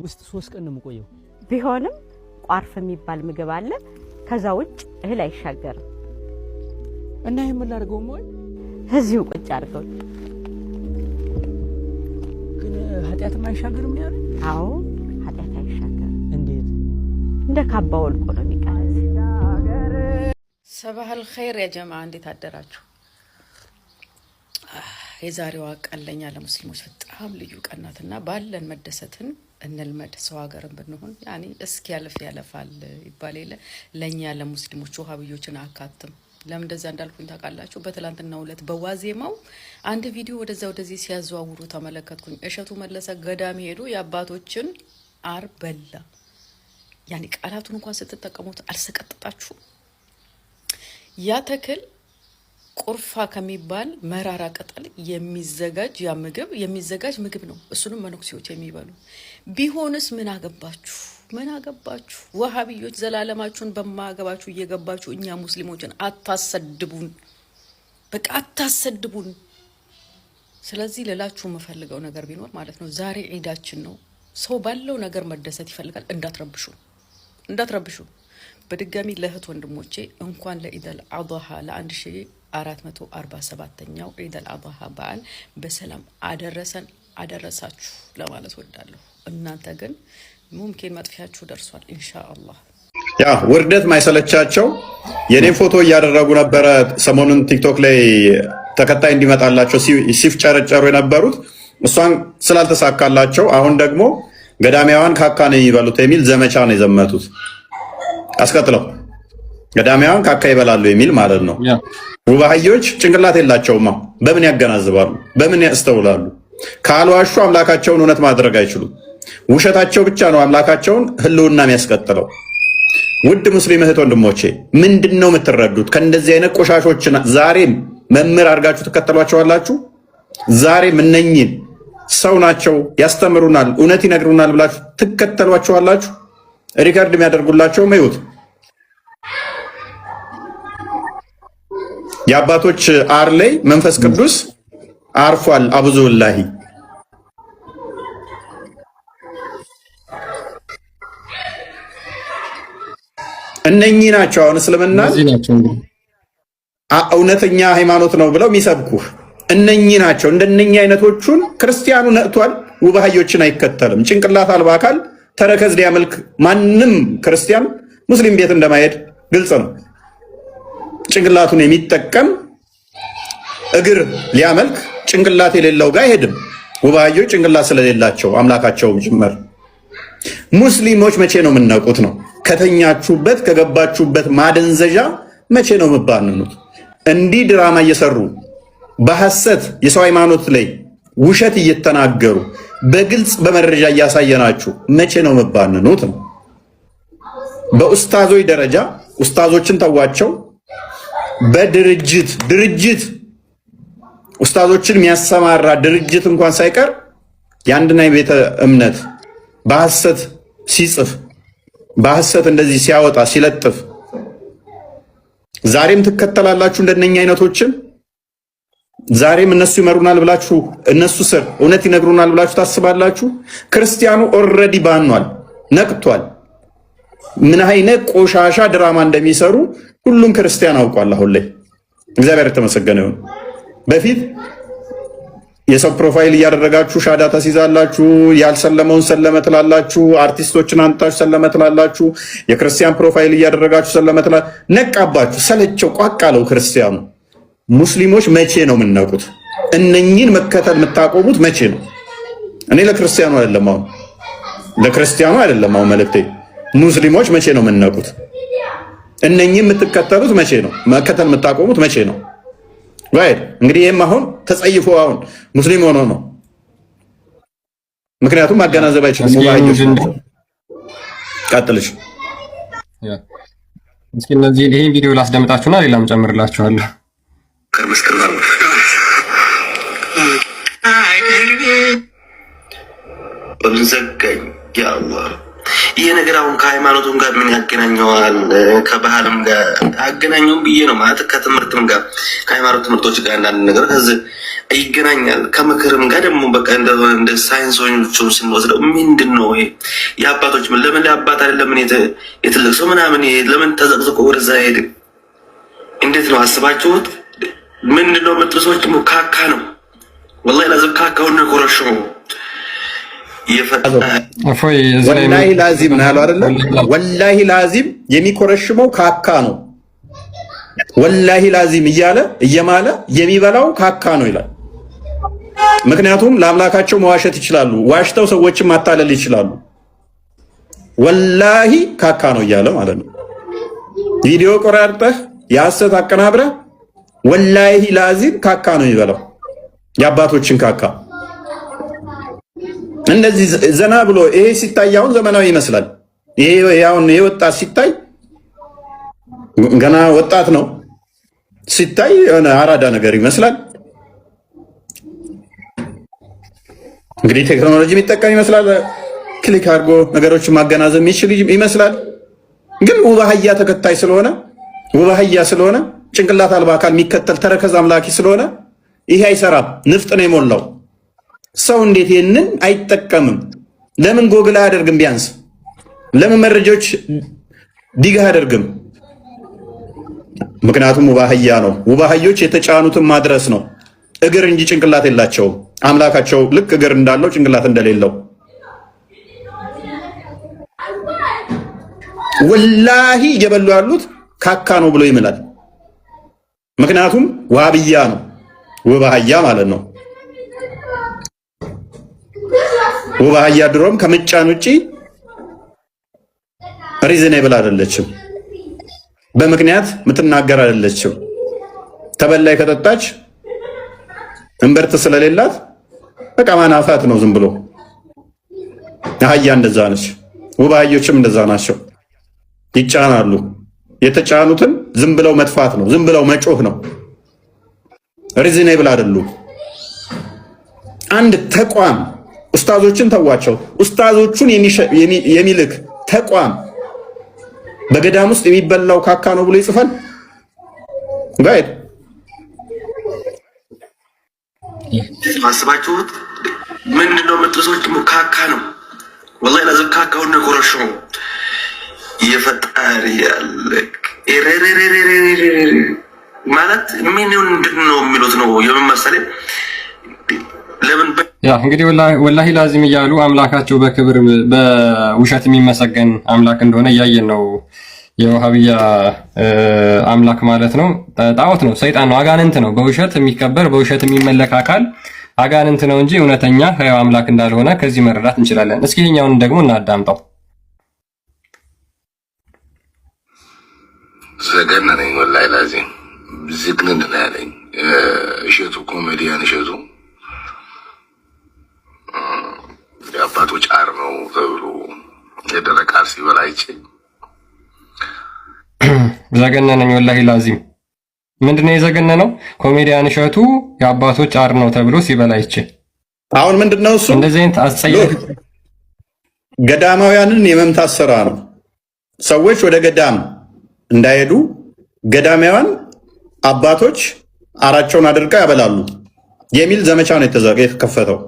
ውስጥ 3 ቀን ነው የምቆየው። ቢሆንም ቋርፍ የሚባል ምግብ አለ። ከዛ ውጭ እህል አይሻገርም። እና ይሄን ምን ላድርገው ማለት እዚሁ ቁጭ አድርገው ግን ኃጢአትም አይሻገርም ነው ያለው? አዎ ኃጢአት አይሻገርም። እንዴት? እንደ ካባው ወልቆ ነው የሚቀረው። ሰባህ الخير يا جماعه እንዴት አደራችሁ? የዛሬዋ ቀን ለኛ ለሙስሊሞች በጣም ልዩ ቀናትና ባለን መደሰትን እንልመድ። ሰው ሀገርን ብንሆን ያኒ እስኪ ያለፋል ይባል የለ ለኛ ለሙስሊሞች ወሃቢዮችን አካትም ለምን እንደዛ እንዳልኩኝ ታውቃላችሁ? በትላንትናው ዕለት በዋዜማው አንድ ቪዲዮ ወደዚህ ሲያዘዋውሩ ተመለከትኩኝ። እሸቱ መለሰ ገዳም ሄዶ የአባቶችን አር በላ። ያኒ ቃላቱን እንኳን ስትጠቀሙት አልሰቀጥጣችሁ? ያ ተክል ቁርፋ ከሚባል መራራ ቅጠል የሚዘጋጅ ያ ምግብ የሚዘጋጅ ምግብ ነው። እሱንም መነኩሴዎች የሚበሉ ቢሆንስ ምን አገባችሁ? ምን አገባችሁ? ወሃቢዮች ዘላለማችሁን በማገባችሁ እየገባችሁ እኛ ሙስሊሞችን አታሰድቡን። በቃ አታሰድቡን። ስለዚህ ለላችሁ መፈልገው ነገር ቢኖር ማለት ነው ዛሬ ዒዳችን ነው። ሰው ባለው ነገር መደሰት ይፈልጋል። እንዳትረብሹ። በድጋሚ ለእህት ወንድሞቼ እንኳን ለኢደል አድሃ ለ1447ኛው ኢደል አድሃ በዓል በሰላም አደረሳችሁ ለማለት ወዳለሁ። እናንተ ግን ሙምኪን መጥፊያችሁ ደርሷል ኢንሻአላህ። ያ ውርደት ማይሰለቻቸው የኔን ፎቶ እያደረጉ ነበረ ሰሞኑን ቲክቶክ ላይ ተከታይ እንዲመጣላቸው ሲፍጨረጨሩ የነበሩት እሷን ስላልተሳካላቸው አሁን ደግሞ ገዳሚያዋን ካካን ይበሉት የሚል ዘመቻ ነው የዘመቱት። አስከትለው ገዳሚያዋን ካካ ይበላሉ የሚል ማለት ነው። ውባህዮች ጭንቅላት የላቸውማ። በምን ያገናዝባሉ? በምን ያስተውላሉ? ካልዋሹ አምላካቸውን እውነት ማድረግ አይችሉም። ውሸታቸው ብቻ ነው አምላካቸውን ህልውና የሚያስቀጥለው። ውድ ሙስሊም እህት ወንድሞቼ ምንድነው የምትረዱት? ከእንደዚህ አይነት ቆሻሾችን ዛሬም መምህር አድርጋችሁ ትከተሏቸዋላችሁ? ዛሬም እነኚህን ሰው ናቸው ያስተምሩናል፣ እውነት ይነግሩናል ብላችሁ ትከተሏቸዋላችሁ? ሪከርድ የሚያደርጉላቸው መዩት። የአባቶች አር ላይ መንፈስ ቅዱስ አርፏል። አብዙላሂ እነኚህ ናቸው አሁን እስልምና እውነተኛ ሃይማኖት ነው ብለው የሚሰብኩህ እነኚህ ናቸው። እንደነኚህ አይነቶቹን ክርስቲያኑ ነጥቷል። ውባህዮችን አይከተልም። ጭንቅላት አልባ አካል ተረከዝ ሊያመልክ ማንም ክርስቲያን ሙስሊም ቤት እንደማይሄድ ግልጽ ነው። ጭንቅላቱን የሚጠቀም እግር ሊያመልክ ጭንቅላት የሌለው ጋር አይሄድም። ውባህዮች ጭንቅላት ስለሌላቸው አምላካቸው ጅመር። ሙስሊሞች መቼ ነው የምናውቁት ነው? ከተኛችሁበት ከገባችሁበት ማደንዘዣ መቼ ነው የምባንኑት? እንዲህ ድራማ እየሰሩ በሐሰት የሰው ሃይማኖት ላይ ውሸት እየተናገሩ በግልጽ በመረጃ እያሳየናችሁ መቼ ነው የምባንኑት ነው? በኡስታዞች ደረጃ ኡስታዞችን ተዋቸው። በድርጅት ኡስታዞችን የሚያሰማራ ድርጅት እንኳን ሳይቀር የአንድና የቤተ እምነት በሐሰት ሲጽፍ በሐሰት እንደዚህ ሲያወጣ ሲለጥፍ ዛሬም ትከተላላችሁ እንደነኛ አይነቶችን። ዛሬም እነሱ ይመሩናል ብላችሁ እነሱ ስር እውነት ይነግሩናል ብላችሁ ታስባላችሁ? ክርስቲያኑ ኦልሬዲ ባኗል፣ ነቅቷል። ምን አይነት ቆሻሻ ድራማ እንደሚሰሩ ሁሉም ክርስቲያን አውቋል። አሁን ላይ እግዚአብሔር የተመሰገነ ይሁን። በፊት የሰው ፕሮፋይል እያደረጋችሁ ሻዳ ታስይዛላችሁ፣ ያልሰለመውን ሰለመ ትላላችሁ፣ አርቲስቶችን አንጣችሁ ሰለመ ትላላችሁ፣ የክርስቲያን ፕሮፋይል እያደረጋችሁ ሰለመ ትላላችሁ። ነቃባችሁ፣ ሰለቸው፣ ቋቃለው ክርስቲያኑ። ሙስሊሞች መቼ ነው የምናውቁት? እነኚህን መከተል የምታቆሙት መቼ ነው? እኔ ለክርስቲያኑ አይደለም አሁን መልእክቴ። ሙስሊሞች መቼ ነው የምናውቁት? እነኚህን የምትከተሉት መቼ ነው? መከተል የምታቆሙት መቼ ነው? ወይ እንግዲህ ይሄም አሁን ተጸይፎ አሁን ሙስሊም ሆኖ ነው። ምክንያቱም ማገናዘብ አይችልም። ሙባህዮች ቀጥልሽ። እስኪ እነዚህ ይሄን ቪዲዮ ላስደምጣችሁና ሌላም ጨምርላችኋለሁ። በምንዘጋኝ ያ አላህ ይሄ ነገር አሁን ከሃይማኖቱም ጋር ምን ያገናኘዋል? ከባህልም ጋር አገናኘውም ብዬ ነው ማለት ከትምህርትም ጋር ከሃይማኖት ትምህርቶች ጋር አንዳንድ ነገር ከዚህ ይገናኛል ከምክርም ጋር ደግሞ በቃ እንደ ሳይንሶቹ ስንወስደው ምንድን ነው ይሄ የአባቶች ምን ለምን ለአባት አይደለም የትልቅ ሰው ምናምን ለምን ተዘቅዝቆ ወደዛ ሄድ? እንዴት ነው አስባችሁት? ምንድን ነው የምትሉ ሰዎች ደግሞ ካካ ነው ወላሂ ለዘብ ካካውን ነው የኮረሸው። ወላሂ ላዚም ነው ያለው አይደለ? ወላሂ ላዚም የሚኮረሽመው ካካ ነው። ወላሂ ላዚም እያለ እየማለ የሚበላው ካካ ነው ይላል። ምክንያቱም ለአምላካቸው መዋሸት ይችላሉ፣ ዋሽተው ሰዎችን ማታለል ይችላሉ። ወላሂ ካካ ነው እያለ ማለት ነው። ቪዲዮ ቆራርጠህ የሐሰት አቀናብረህ ወላሂ ላዚም ካካ ነው የሚበላው፣ የአባቶችን ካካ። እንደዚህ ዘና ብሎ ይሄ ሲታይ አሁን ዘመናዊ ይመስላል። ይሄ አሁን ወጣት ሲታይ ገና ወጣት ነው ሲታይ የሆነ አራዳ ነገር ይመስላል። እንግዲህ ቴክኖሎጂ የሚጠቀም ይመስላል። ክሊክ አድርጎ ነገሮችን ማገናዘብ የሚችል ይመስላል። ግን ውባህያ ተከታይ ስለሆነ ውባህያ ስለሆነ ጭንቅላት አልባ አካል የሚከተል ተረከዝ አምላኪ ስለሆነ ይሄ አይሰራም። ንፍጥ ነው የሞላው። ሰው እንዴት ይህንን አይጠቀምም? ለምን ጎግል አያደርግም? ቢያንስ ለምን መረጃዎች ዲግ አያደርግም? ምክንያቱም ውባህያ ነው። ውባህዮች የተጫኑትን ማድረስ ነው። እግር እንጂ ጭንቅላት የላቸውም። አምላካቸው ልክ እግር እንዳለው ጭንቅላት እንደሌለው ወላሂ እየበሉ ያሉት ካካ ነው ብሎ ይምላል። ምክንያቱም ዋብያ ነው፣ ውባህያ ማለት ነው። ውባህያ ድሮም ከምጫን ውጪ ሪዝኔብል አይደለችም። በምክንያት የምትናገር አይደለችም። ተበላይ ከጠጣች እንበርት ስለሌላት በቃ ማናፋት ነው ዝም ብሎ። አህያ እንደዛ ነች። ውባህዮችም እንደዛ ናቸው። ይጫናሉ። የተጫኑትን ዝም ብለው መጥፋት ነው፣ ዝም ብለው መጮህ ነው። ሪዝኔብል አይደሉም። አንድ ተቋም ኡስታዞችን ተዋቸው። ኡስታዞቹን የሚልክ ተቋም በገዳም ውስጥ የሚበላው ካካ ነው ብሎ ይጽፋል። ጋይድ አስባችሁት? ምንድነው የምትሰዎች ካካ ነው ወላሂ ለዘብ ካካውን ነው የኮረሸው። የፈጣሪ ያለ ማለት ምንድን ነው የሚሉት ነው የምመሰለ ለምን ያ እንግዲህ ወላሂ ላዚም እያሉ አምላካቸው በክብር በውሸት የሚመሰገን አምላክ እንደሆነ እያየን ነው። የወሃቢያ አምላክ ማለት ነው ጣዖት ነው፣ ሰይጣን ነው፣ አጋንንት ነው። በውሸት የሚከበር በውሸት የሚመለክ አካል አጋንንት ነው እንጂ እውነተኛ ሕያው አምላክ እንዳልሆነ ከዚህ መረዳት እንችላለን። እስኪ ይሄኛውን ደግሞ እናዳምጠው። ዘገነነኝ ወላሂ ላዚም ዝግንን ነው ያለኝ እሸቱ ኮሜዲያን እሸቱ የአባቶች አር ነው ተብሎ የደረቀ አር ሲበላ አይቼ ዘገነነኝ ወላሂ ላዚም። ምንድነው የዘገነነው? ኮሜዲያን እሸቱ የአባቶች አር ነው ተብሎ ሲበላ አይቼ። አሁን ምንድነው እሱ? እንደዚህ አይነት አስጸያፊ ገዳማውያንን የመምታት ስራ ነው። ሰዎች ወደ ገዳም እንዳይሄዱ ገዳማውያን አባቶች አራቸውን አድርገው ያበላሉ የሚል ዘመቻ ነው የተከፈተው።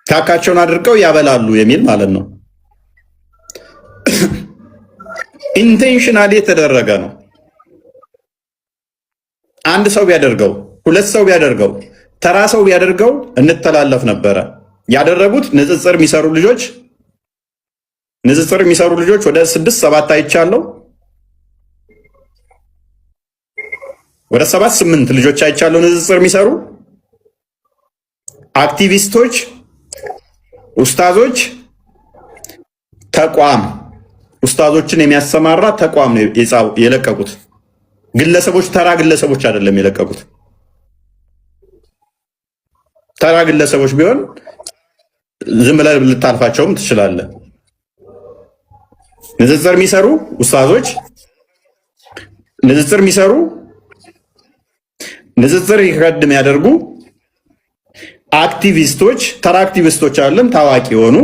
ካካቸውን አድርገው ያበላሉ የሚል ማለት ነው። ኢንቴንሽናሊ የተደረገ ነው። አንድ ሰው ቢያደርገው፣ ሁለት ሰው ቢያደርገው፣ ተራ ሰው ቢያደርገው እንተላለፍ ነበረ። ያደረጉት ንጽጽር የሚሰሩ ልጆች ወደ 6-7 አይቻለሁ። ወደ 7-8 ልጆች አይቻለሁ ንጽጽር የሚሰሩ አክቲቪስቶች፣ ኡስታዞች፣ ተቋም ኡስታዞችን የሚያሰማራ ተቋም ነው የለቀቁት። ግለሰቦች፣ ተራ ግለሰቦች አይደለም የለቀቁት። ተራ ግለሰቦች ቢሆን ዝም ብለህ ልታልፋቸውም ትችላለህ። ንጽጽር የሚሰሩ ኡስታዞች፣ ንጽጽር የሚሰሩ ንጽጽር ይቀድም ያደርጉ አክቲቪስቶች፣ ተራ አክቲቪስቶች አይደለም ታዋቂ የሆኑ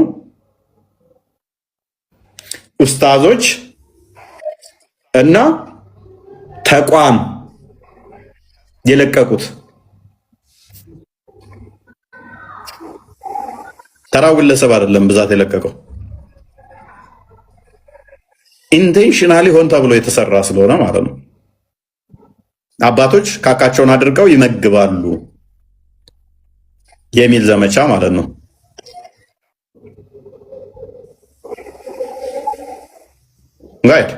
ኡስታዞች እና ተቋም የለቀቁት ተራው ግለሰብ አይደለም ብዛት የለቀቀው ኢንቴንሽናሊ ሆን ተብሎ የተሰራ ስለሆነ ማለት ነው። አባቶች ካካቸውን አድርገው ይመግባሉ የሚል ዘመቻ ማለት ነው። ጋይድ